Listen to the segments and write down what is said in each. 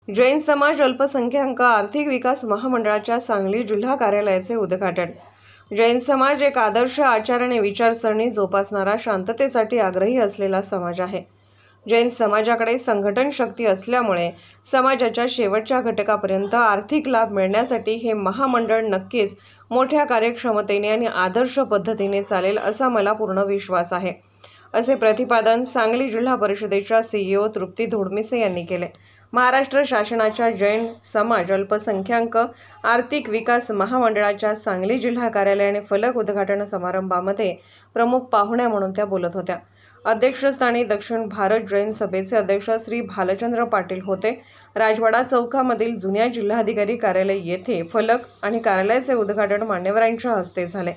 जैन समाज अल्पसंख्याक आर्थिक विकास महामंडळाच्या सांगली जिल्हा कार्यालयाचे उद्घाटन। जैन समाज एक आदर्श आचार आणि विचारसरणी जोपासणारा, शांततेसाठी आग्रही असलेला समाज आहे। जैन समाजाकडे संघटन शक्ती असल्यामुळे समाजाच्या शेवटच्या घटकापर्यंत आर्थिक लाभ मिळण्यासाठी हे महामंडळ नक्कीच मोठ्या कार्यक्षमतेने आणि आदर्श पद्धतीने चालेल असा मला पूर्ण विश्वास आहे, असे प्रतिपादन सांगली जिल्हा परिषदेच्या CEO तृप्ती धोडमिसे यांनी केले। महाराष्ट्र शासनाच्या जैन समाज अल्पसंख्याक आर्थिक विकास महामंडळाच्या सांगली जिल्हा कार्यालय आणि फलक उद्घाटन समारंभामध्ये प्रमुख पाहुण्या म्हणून त्या बोलत होत्या। अध्यक्षस्थानी दक्षिण भारत जैन सभेचे अध्यक्ष श्री भालचंद्र पाटील होते। राजवाडा चौकामधील जुन्या जिल्हाधिकारी कार्यालय येथे फलक आणि कार्यालयाचे उद्घाटन मान्यवरांच्या हस्ते झाले।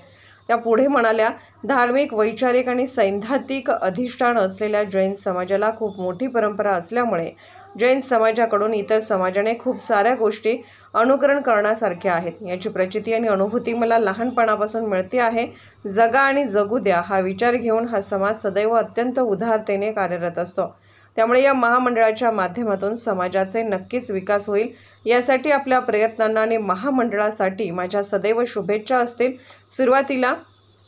त्या पुढे म्हणाल्या, धार्मिक, वैचारिक आणि सैद्धांतिक अधिष्ठान असलेल्या जैन समाजाला खूप मोठी परंपरा असल्यामुळे जैन समाजाकडून इतर समाजाने खूप साऱ्या गोष्टी अनुकरण करण्यासारख्या आहेत। याची प्रचिती आणि अनुभूती मला लहानपणापासून मिळते आहे। जगा आणि जगू द्या हा विचार घेऊन हा समाज सदैव अत्यंत उदारतेने कार्यरत असतो। त्यामुळे या महामंडळाच्या माध्यमातून समाजाचे नक्कीच विकास होईल। यासाठी आपल्या प्रयत्नांना आणि महामंडळासाठी माझ्या सदैव शुभेच्छा असतील। सुरुवातीला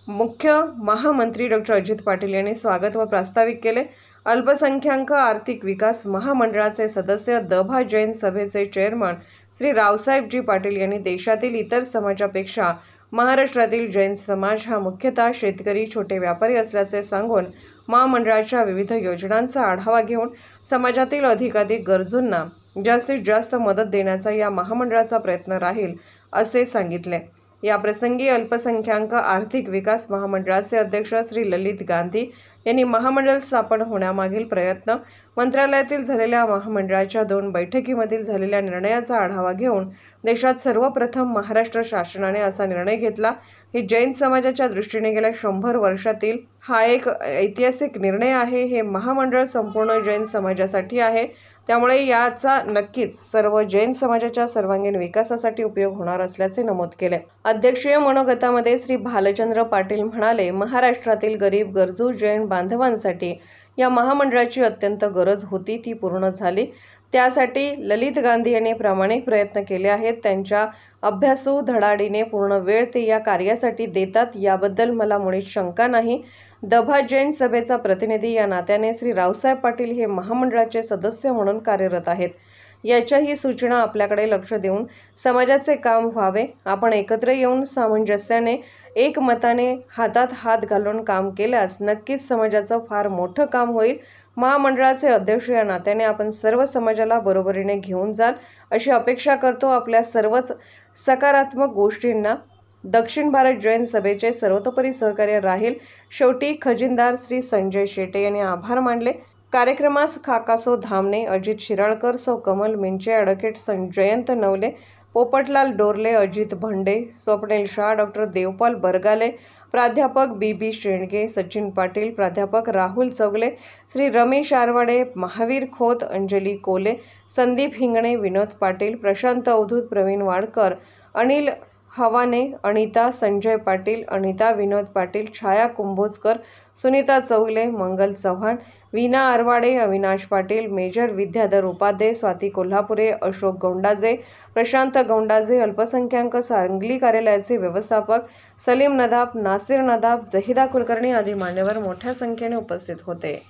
मुख्य महामंत्री डॉ. अजित पाटील यांनी स्वागत व प्रास्ताविक केले। अल्पसंख्याक आर्थिक विकास महामंडळाचे सदस्य दभा जैन सभेचे चेअरमन श्री रावसाहेबजी पाटील यांनी देशातील इतर समाजापेक्षा महाराष्ट्रातील जैन समाज हा मुख्यतः शेतकरी, छोटे व्यापारी असल्याचे सांगून महामंडळाच्या विविध योजनांचा आढावा घेऊन समाजातील अधिकाधिक गरजूंना जास्तीत जास्त मदत देण्याचा या महामंडळाचा प्रयत्न राहील, असे सांगितले। या प्रसंगी अल्पसंख्याक आर्थिक विकास महामंडळाचे अध्यक्ष श्री ललित गांधी यांनी महामंडळ स्थापन होण्यामागील प्रयत्न, मंत्रालयातील झालेल्या महामंडळाच्या 2 बैठकीमधील झालेल्या निर्णयाचा आढावा घेऊन देशात सर्वप्रथम महाराष्ट्र शासनाने असा निर्णय घेतला की जैन समाजाच्या दृष्टीने गेल्या 100 वर्षातील हा एक ऐतिहासिक निर्णय आहे। हे महामंडळ संपूर्ण जैन समाजासाठी आहे, त्यामुळे याचा नक्कीच सर्व जैन समाजाच्या सर्वांगीण विकासासाठी उपयोग होणार असल्याचे नमूद केले। अध्यक्षीय मनोगतामध्ये श्री भालचंद्र पाटील म्हणाले, महाराष्ट्रातील गरीब गरजू जैन बांधवांसाठी या महामंडळाची अत्यंत गरज होती, ती पूर्ण झाली। त्यासाठी ललित गांधी यांनी प्रामाणिक प्रयत्न केले आहेत। त्यांच्या अभ्यासू धडाडीने पूर्ण वेळ ते या कार्यासाठी देतात, याबद्दल मला मुळीच शंका नाही। दभा जैन सभेचा प्रतिनिधी या नात्याने श्री रावसाहेब पाटील हे महामंडळाचे सदस्य म्हणून कार्यरत आहेत। याच्याही सूचना आपल्याकडे लक्ष देऊन समाजाचे काम व्हावे। आपण एकत्र येऊन सामंजस्याने एकमताने हातात हात घालून काम केल्यास नक्कीच समाजाचं फार मोठं काम होईल। महामंडळाचे अध्यक्ष या नात्याने आपण सर्व समाजाला बरोबरीने घेऊन जाल अशी अपेक्षा करतो। आपल्या सर्वच सकारात्मक गोष्टींना दक्षिण भारत जैन सभेचे सर्वतोपरी सहकार्य राहील। शेवटी खजिनदार श्री संजय शेटे यांनी आभार मानले। कार्यक्रमास काकासो धामणे, अजित शिराळकर, सौ कमल मिंचे, ॲडव्होकेट जयंत नवले, पोपटलाल डोरले, अजित भंडे, स्वप्नील शाह, डॉ. देवपाल बरगाले, प्राध्यापक बी शेंडगे, सचिन पाटील, प्राध्यापक राहुल चौगले, श्री रमेश आरवाडे, महावीर खोत, अंजली कोले, संदीप हिंगणे, विनोद पाटील, प्रशांत अवधूत, प्रवीण वाडकर, अनिल हवाने, अनिता संजय पाटील, अनिता विनोद पाटील, छाया कुंभोजकर, सुनीता चौगले, मंगल चव्हाण, वीना आरवाडे, अविनाश पाटील, मेजर विद्याधर उपाध्ये, स्वाती कोल्हापुरे, अशोक गौंडाजे, प्रशांत गौंडाजे, अल्पसंख्याक सांगली कार्यालयाचे व्यवस्थापक सलीम नदाब, नासिर नदाब, जहिदा कुलकर्णी आदी मान्यवर मोठ्या संख्येने उपस्थित होते।